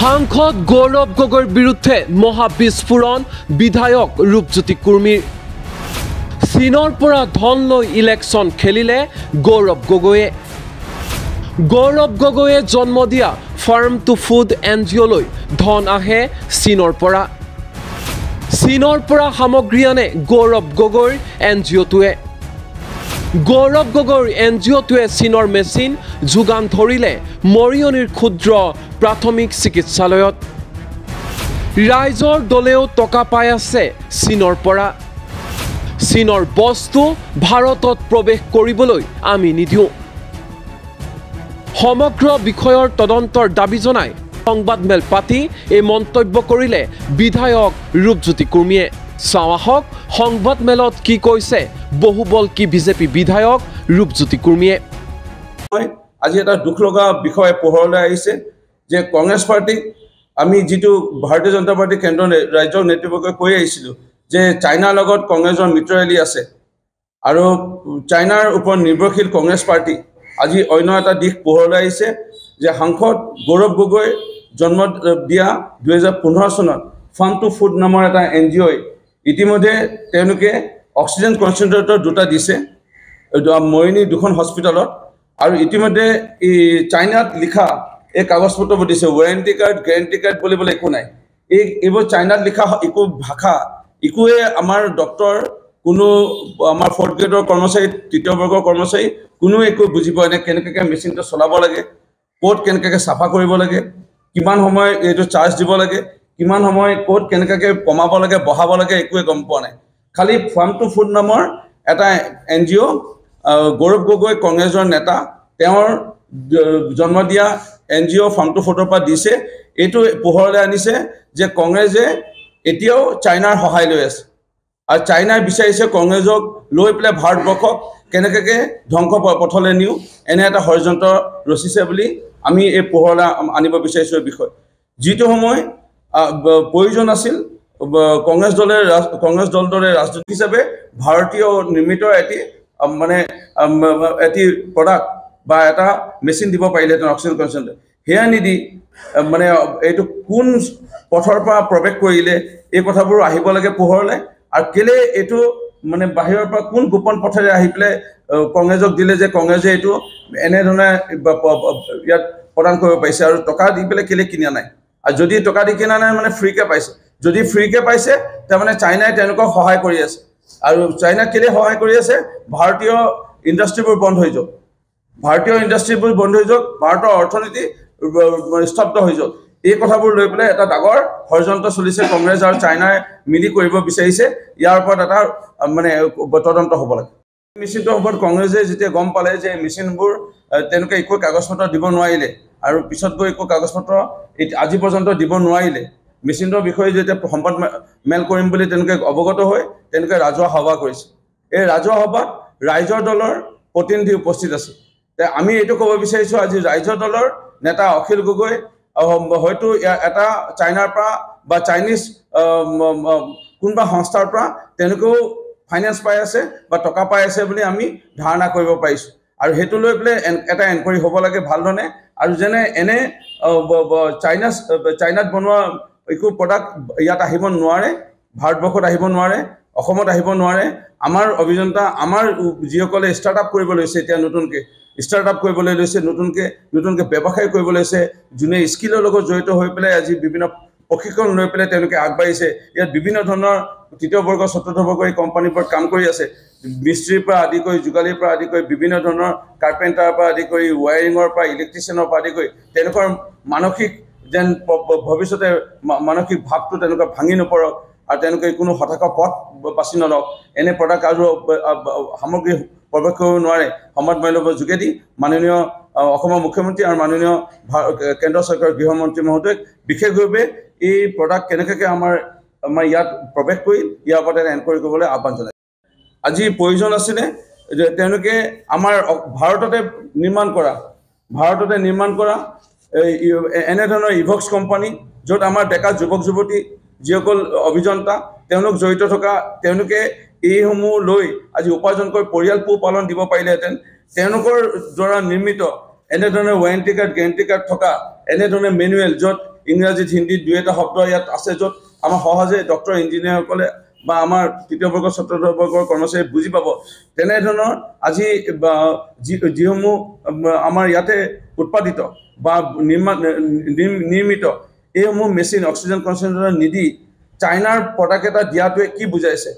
সাংসদ গৌৰৱ গগৈৰ বিৰুদ্ধে মহাবিস্ফোৰণ বিধায়ক ৰূপজ্যোতি কুৰ্মীৰ চীনৰ পৰা ধন লৈ ইলেকশ্যন খেলিলে গৌৰৱ গগৈয়ে জন্ম দিয়া ফাৰ্ম টু ফুড NGO-লৈ ধন আহে চীনৰ পৰা সামগ্ৰী আনে গৌৰৱ গগৈৰ NGO-টোৱে NGO-টোৱে চীনৰ মেচিন যোগান ধৰিলে মৰিয়নিৰ ক্ষুদ্ৰ প্ৰাথমিক চিকিৎসালয়ত ৰাইজৰ দলেও টকা পাই আছে চীনৰ পৰা চীনৰ বস্তু ভাৰতত প্ৰৱেশ কৰিবলৈ আমি নিদিওঁ সমগ্ৰ বিষয়ৰ তদন্তৰ দাবী জনাই সংবাদমেল পাতি এই মন্তব্য কৰিলে বিধায়ক ৰূপজ্যোতি কুৰ্মীয়ে চাওয়াহক সংবাদমেলত কি কৈছে বহুবল কি বিজেপি বিধায়ক ৰূপজ্যোতি কুৰ্মীয়ে আজি এটা দুখ লগা বিষয় পোহৰলৈ আহিছে যে কংগ্ৰেছ পাৰ্টি আমি যেটো ভাৰতীয় জনতা পাৰ্টি কেন্দ্ৰ ৰাজ্যৰ নেতৃত্বক কৈ আহিছিল যে চাইনাৰ লগত কংগ্ৰেছৰ মিত্ৰশালী আছে আৰু চাইনাৰ ওপৰত নিৰ্ভৰশীল কংগ্ৰেছ পাৰ্টি আজি অন্য এটা দিশ পোহৰলৈ আহিছে যে সাংসদ গৌৰৱ গগৈ জন্ম দিয়া 2015 চনত ফাৰ্ম টু ফুড নামৰ এটা NGO ইতিমধ্যে তেওঁলোকে অক্সিজেন কনচেন্ট্ৰেটৰ দুটা দিছে মৰিয়নি দুখন হস্পিটালত আৰু ইতিমধ্যে চাইনাত লিখা এই কাগজপত্ৰবোৰ দিছে ওয়াৰেণ্টি কাৰ্ড গ্যাৰাণ্টি কাৰ্ড বুলিবলৈ একো নাই এইবোৰ চাইনাত লিখা একো ভাষা একোৱে আমাৰ ডক্টৰ কোনো আমাৰ ফৰ্থ গ্ৰেডৰ কৰ্মচাৰী তৃতীয় বৰ্গৰ কৰ্মচাৰী কোনো একো বুজি পোৱা নাই কেনেকৈ মেচিনটো চলাব লাগে কোড কেনেকৈ চাফা কৰিব লাগে কিমান সময় এইটো চাৰ্জ দিব লাগে কিমান সময় কোড কেনেকৈ কমাব লাগে বঢ়াব লাগে একোৱে গম পোৱা নাই খালি ফাৰ্ম টু ফুড নামৰ এটা NGO গৌৰৱ গগৈ কংগ্ৰেছৰ নেতা তেওঁৰ জন্ম দিয়া NGO ফাৰ্ম টু ফুডৰ পৰা দিছে এইটো পোহৰলৈ আনিছে যে কংগ্ৰেছে এতিয়াও চাইনাৰ সহায় লৈ আছে আৰু চাইনাই বিচাৰিছে কংগ্ৰেছক লৈ পেলাই ভাৰতবৰ্ষক কেনেকৈ ধ্বংস পথলৈ নিও এনে এটা ষড়যন্ত্ৰ ৰচিছে বুলি আমি এই পোহৰলৈ আনিব বিচাৰিছোঁ এই বিষয় যিটো সময় প্ৰয়োজন আছিল কংগ্ৰেছ দলটোৰে ৰাজনীতি হিচাপে ভাৰতীয় নিৰ্মিত এটি প্ৰডাক্ট বা এটা মেচিন দিব পাৰিলেহেঁতেন অক্সিজেন কনচেন্ট্ৰেট সেয়া নিদি মানে এইটো কোন পথৰ পৰা প্ৰৱেশ কৰিলে এই কথাবোৰ আহিব লাগে পোহৰলৈ আৰু কেলে এইটো মানে বাহিৰৰ পৰা কোন গোপন পথেৰে আহি পেলাই কংগ্ৰেছক দিলে যে কংগ্ৰেছে এইটো এনেধৰণে ইয়াত প্ৰদান কৰিব পাৰিছে আৰু টকা দি পেলাই কেলে কিনা নাই আৰু যদি টকা দি কিনা নাই মানে ফ্ৰীকে পাইছে যদি ফ্ৰীকে পাইছে তাৰমানে চাইনাই তেওঁলোকক সহায় কৰি আছে আৰু চাইনাক কেলে সহায় কৰি আছে ভাৰতীয় ইণ্ডাষ্ট্ৰীবোৰ বন্ধ হৈ যাওক ভাৰতৰ অৰ্থনীতি স্তব্ধ হৈ যাওক এই কথাবোৰ লৈ পেলাই এটা ডাঙৰ ষড়যন্ত্ৰ চলিছে কংগ্ৰেছ আৰু চাইনাই মিলি কৰিব বিচাৰিছে ইয়াৰ ওপৰত এটা মানে তদন্ত হ'ব লাগে মেচিনটোৰ ওপৰত কংগ্ৰেছে যেতিয়া গম পালে যে মেচিনবোৰ তেওঁলোকে একো কাগজপত্ৰ দিব নোৱাৰিলে আৰু পিছত গৈ একো কাগজপত্ৰ আজি পৰ্যন্ত দিব নোৱাৰিলে মেচিনৰ বিষয়ে যেতিয়া সম্পদ মেল কৰিম বুলি তেওঁলোকে অৱগত হৈ তেওঁলোকে ৰাজহুৱা সভা কৰিছে এই ৰাজহুৱা সভাত ৰাইজৰ দলৰ প্ৰতিনিধি উপস্থিত আছে আমি এইটো ক'ব বিচাৰিছোঁ আজি ৰাইজৰ দলৰ নেতা অখিল গগৈ হয়তো এটা চাইনাৰ পৰা বা চাইনিজ কোনোবা সংস্থাৰ পৰা তেওঁলোকেও ফাইনেন্স পাই আছে বা টকা পাই আছে বুলি আমি ধাৰণা কৰিব পাৰিছোঁ আৰু সেইটো লৈ পেলাই এটা এনকুৱাৰী হ'ব লাগে ভালধৰণে আৰু যেনে এনে চাইনাত বনোৱা একো প্ৰডাক্ট ইয়াত আহিব নোৱাৰে ভাৰতবৰ্ষত আহিব নোৱাৰে অসমত আহিব নোৱাৰে আমাৰ অভিযন্তা আমাৰ যিসকলে ষ্টাৰ্টআপ কৰিব লৈছে এতিয়া নতুনকৈ ষ্টাৰ্টআপ কৰিবলৈ লৈছে নতুনকৈ ব্যৱসায় কৰিব লৈছে যোনে স্কিলৰ লগত জড়িত হৈ পেলাই আজি বিভিন্ন প্ৰশিক্ষণ লৈ পেলাই তেওঁলোকে আগবাঢ়িছে ইয়াত বিভিন্ন ধৰণৰ তৃতীয় বৰ্গ চতুৰ্থ বৰ্গৰ এই কোম্পানীবোৰত কাম কৰি আছে মিস্ত্ৰীৰ পৰা আদি কৰি যোগালীৰ পৰা আদি কৰি বিভিন্ন ধৰণৰ কাৰ্পেণ্টাৰৰ পৰা আদি কৰি ৱায়াৰিঙৰ পৰা ইলেক্ট্ৰিচিয়ানৰ পৰা আদি কৰি তেওঁলোকৰ মানসিক যেন ভৱিষ্যতে মানসিক ভাৱটো তেওঁলোকৰ ভাঙি নপৰক আৰু তেওঁলোকে কোনো হতাশা পথ বাছি নলওক এনে প্ৰডাক্ট আৰু সামগ্ৰী প্ৰৱেশ কৰিব নোৱাৰে সংবাদমেলৰ যোগেদি মাননীয় অসমৰ মুখ্যমন্ত্ৰী আৰু মাননীয় কেন্দ্ৰ চৰকাৰৰ গৃহমন্ত্ৰী মহোদয়ক বিশেষভাৱে এই প্ৰডাক্ট কেনেকৈ আমাৰ ইয়াত প্ৰৱেশ কৰি ইয়াৰ ওপৰত এনকুৱাৰী কৰিবলৈ আহ্বান জনাইছে আজি প্ৰয়োজন আছিলে যে তেওঁলোকে আমাৰ ভাৰততে নিৰ্মাণ কৰা এনেধৰণৰ ইভক্স কোম্পানী য'ত আমাৰ ডেকা যুৱক যুৱতী যিসকল অভিযন্তা তেওঁলোক জড়িত থকা তেওঁলোকে এইসমূহ লৈ আজি উপাৰ্জন কৰি পৰিয়াল পোহপালন দিব পাৰিলেহেঁতেন তেওঁলোকৰ দ্বাৰা নিৰ্মিত এনেধৰণৰ ওয়াৰেণ্টি কাৰ্ড গ্যাৰাণ্টি কাৰ্ড থকা এনেধৰণৰ মেনুৱেল য'ত ইংৰাজীত হিন্দীত দুই এটা শব্দ ইয়াত আছে য'ত আমাৰ সহজে ডক্টৰ ইঞ্জিনিয়াৰসকলে বা আমাৰ তৃতীয় বৰ্গৰ ছাত্ৰ বৰ্গৰ কৰ্মচাৰী বুজি পাব তেনেধৰণৰ আজি যিসমূহ আমাৰ ইয়াতে উৎপাদিত বা নিৰ্মিত এইসমূহ মেচিন অক্সিজেন কনচেন্ট্ৰেটৰ নিদি চাইনাৰ প্ৰডাক্ট এটা দিয়াটোৱে কি বুজাইছে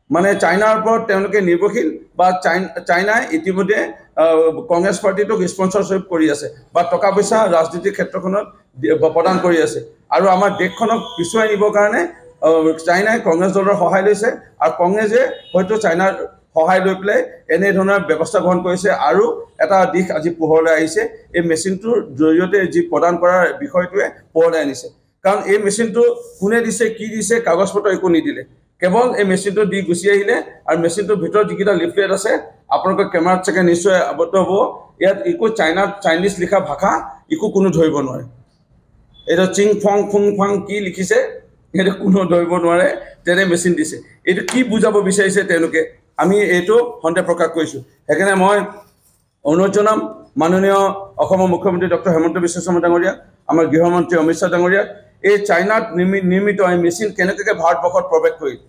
মানে চাইনাৰ ওপৰত তেওঁলোকে নিৰ্ভৰশীল বা চাইনাই ইতিমধ্যে কংগ্ৰেছ পাৰ্টিটোক স্পনচৰশ্বিপ কৰি আছে বা টকা পইচা ৰাজনীতিৰ ক্ষেত্ৰখনত প্ৰদান কৰি আছে আৰু আমাৰ দেশখনক পিছুৱাই নিবৰ কাৰণে চাইনাই কংগ্ৰেছ দলৰ সহায় লৈছে আৰু কংগ্ৰেছে হয়তো চাইনাৰ সহায় লৈ পেলাই এনেধৰণৰ ব্যৱস্থা গ্ৰহণ কৰিছে আৰু এটা দিশ আজি পোহৰলৈ আহিছে এই মেচিনটোৰ জৰিয়তে যি প্ৰদান কৰাৰ বিষয়টোৱে পোহৰলৈ আনিছে কাৰণ এই মেচিনটো কোনে দিছে কি দিছে কাগজ পত্ৰ একো নিদিলে কেৱল এই মেচিনটো দি গুচি আহিলে আৰু মেচিনটোৰ ভিতৰত যিকেইটা লিফলেট আছে আপোনালোকৰ কেমেৰাত চাগে নিশ্চয় আবদ্ধ হ'ব ইয়াত একো চাইনিজ লিখা ভাষা একো কোনো ধৰিব নোৱাৰে এইটো চিং ফং ফুং ফাং কি লিখিছে সেইটো কোনো ধৰিব নোৱাৰে তেনে মেচিন দিছে এইটো কি বুজাব বিচাৰিছে তেওঁলোকে আমি এইটো সন্দেহ প্ৰকাশ কৰিছোঁ সেইকাৰণে মই অনুৰোধ জনাম মাননীয় অসমৰ মুখ্যমন্ত্ৰী ডক্টৰ হেমন্ত বিশ্ব শৰ্মা ডাঙৰীয়া আমাৰ গৃহমন্ত্ৰী অমিত শ্বাহ ডাঙৰীয়া এই চাইনাত নিৰ্মিত এই মেচিন কেনেকৈ ভাৰতবৰ্ষত প্ৰৱেশ কৰিল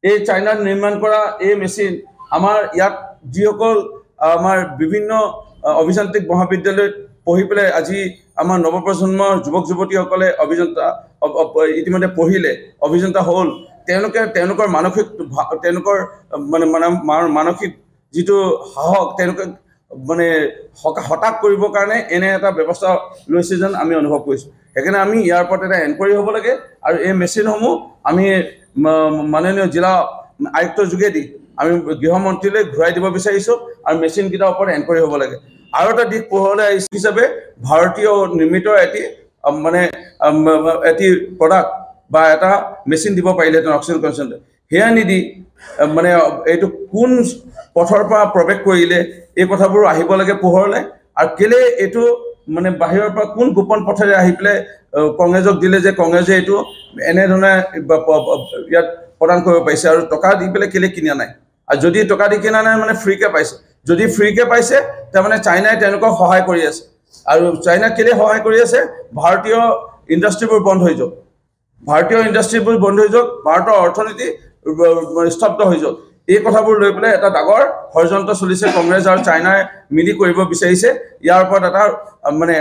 এই চাইনাত নিৰ্মাণ কৰা এই মেচিন আমাৰ ইয়াত যিসকল আমাৰ বিভিন্ন অভিযান্ত্ৰিক মহাবিদ্যালয়ত পঢ়ি পেলাই আজি আমাৰ নৱপ্ৰজন্মৰ যুৱক যুৱতীসকলে অভিযন্তা ইতিমধ্যে পঢ়িলে অভিযন্তা হ'ল তেওঁলোকৰ মানসিক যিটো সাহস তেওঁলোকে মানে হতাশ কৰিবৰ কাৰণে এনে এটা ব্যৱস্থা লৈছে যেন আমি অনুভৱ কৰিছোঁ সেইকাৰণে আমি ইয়াৰ ওপৰত এটা এনকুৱাৰী হ'ব লাগে আৰু এই মেচিনসমূহ আমি মাননীয় জিলা আয়ুক্তৰ যোগেদি আমি গৃহমন্ত্ৰীলৈ ঘূৰাই দিব বিচাৰিছোঁ আৰু মেচিনকেইটাৰ ওপৰত এনকুৱাৰী হ'ব লাগে আৰু এটা দিশ পোহৰলৈ আহিছে হিচাপে ভাৰতীয় নিৰ্মিত এটি প্ৰডাক্ট বা এটা মেচিন দিব পাৰিলেহেঁতেন অক্সিজেন কনচেন্ট্ৰেট সেয়া নিদি মানে এইটো কোন পথৰ পৰা প্ৰৱেশ কৰিলে এই কথাবোৰ আহিব লাগে পোহৰলৈ আৰু কেলে এইটো মানে বাহিৰৰ পৰা কোন গোপন পথেৰে আহি পেলাই কংগ্ৰেছক দিলে যে কংগ্ৰেছে এইটো এনেধৰণে ইয়াত প্ৰদান কৰিব পাৰিছে আৰু টকা দি পেলাই কেলে কিনা নাই আৰু যদি টকা দি কিনা নাই মানে ফ্ৰীকে পাইছে যদি ফ্ৰীকে পাইছে তাৰমানে চাইনাই তেওঁলোকক সহায় কৰি আছে আৰু চাইনাক কেলে সহায় কৰি আছে ভাৰতীয় ইণ্ডাষ্ট্ৰীবোৰ বন্ধ হৈ যাওক ভাৰতৰ অৰ্থনীতি স্তব্ধ হৈ যাওক এই কথাবোৰ লৈ পেলাই এটা ডাঙৰ ষড়যন্ত্ৰ চলিছে কংগ্ৰেছ আৰু চাইনাই মিলি কৰিব বিচাৰিছে ইয়াৰ ওপৰত এটা মানে